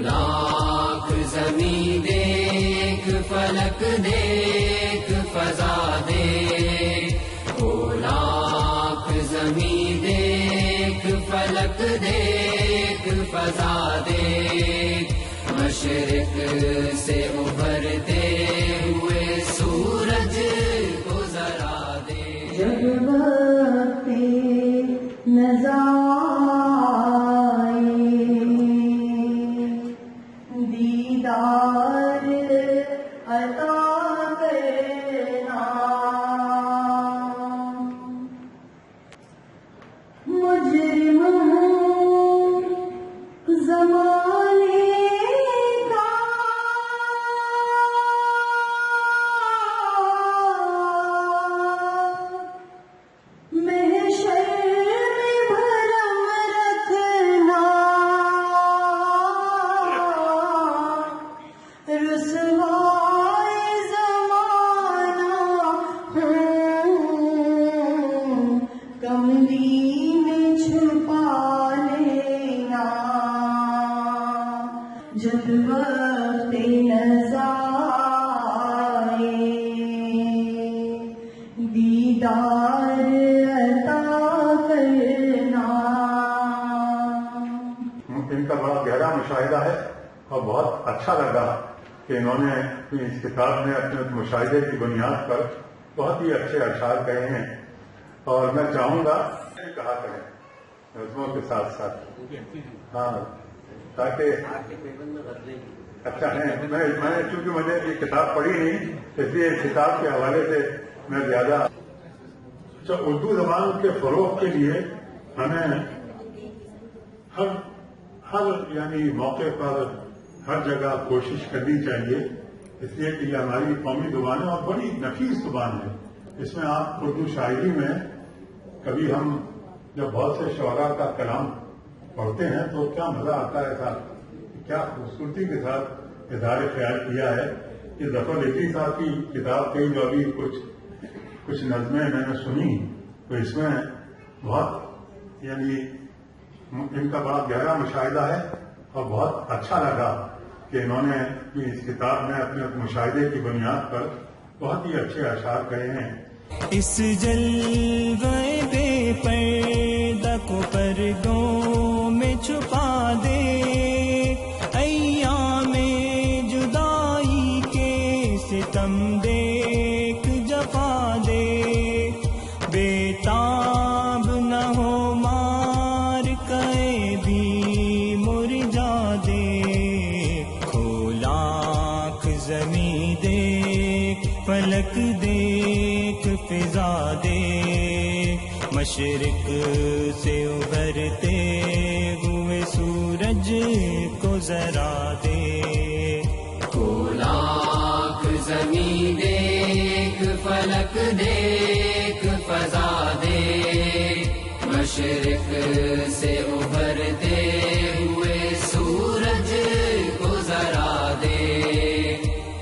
لاکھ زمیں دیکھ، فلک دیکھ، فضا دیکھ، لاکھ زمیں دیکھ، فلک دیکھ، فضا دیکھ، مشرق سے ابھرتے ہوئے سورج کو ذرا دیکھ۔ جب وقت نظر دیدار عطا کرنا، مجرم زمانے کا محشر میں بھرم رکھنا، رسوائے زمانہ کملی میں چھپا لینا، جب وقت نظر دیدار عطا کرنا۔ ان کا بڑا گہرا مشاہدہ ہے اور بہت اچھا لگا کہ انہوں نے اس کتاب میں اپنے مشاہدے کی بنیاد پر بہت ہی اچھے اشعار کہے ہیں، اور میں چاہوں گا کہا کریں نظموں کے ساتھ ساتھ، ہاں تاکہ اچھا ہے۔ میں چونکہ مجھے یہ کتاب پڑھی نہیں، اس لیے اس کتاب کے حوالے سے میں زیادہ اردو زبان کے فروغ کے لیے ہمیں ہر یعنی موقع پر ہر جگہ کوشش کرنی چاہیے، اس لیے کہ یہ ہماری قومی زبان ہے اور بڑی نفیس زبان ہے۔ اس میں آپ اردو شاعری میں کبھی ہم جب بہت سے شعراء کا کلام پڑھتے ہیں تو کیا مزہ آتا ہے صاحب، کیا خوبصورتی کے ساتھ اظہار خیال کیا ہے کہ ظفر لطیف صاحب کی کتاب کے جو ابھی کچھ نظمیں میں نے سنی تو اس میں بہت یعنی ان کا بڑا گہرا مشاہدہ ہے اور بہت اچھا لگا کہ انہوں نے اس کتاب میں اپنے مشاہدے کی بنیاد پر بہت ہی اچھے اشعار کہے ہیں۔ اس جلوے بے پردہ کو پردوں میں چھپا دے، ایام جدائی کے ستم دیکھ جفا دے، بےتاب نہ ہو مار کئے بھی مرجا دے، کھولا آنکھ زمیں دیکھ، فلک دیکھ، فضا دے، مشرق سے ابھرتے ہوئے سورج کو ذرا دے، لاکھ زمیں دیکھ، فلک دیکھ، فضا دیکھ، مشرق سے ابھرتے ہوئے سورج کو ذرا دے،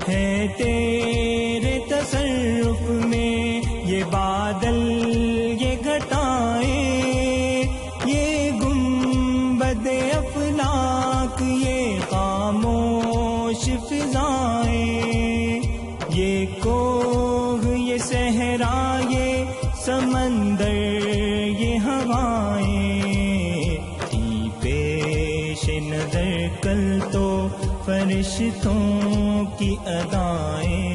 ہے تیرے تصرف میں یہ بادل، یہ گھٹائیں، یہ گنبد افلاک، یہ خاموش فضائیں، یہ کوہ، یہ صحرا، یہ سمندر، یہ ہوائیں، تھی پیش نظر کل تو فرشتوں کی ادائیں،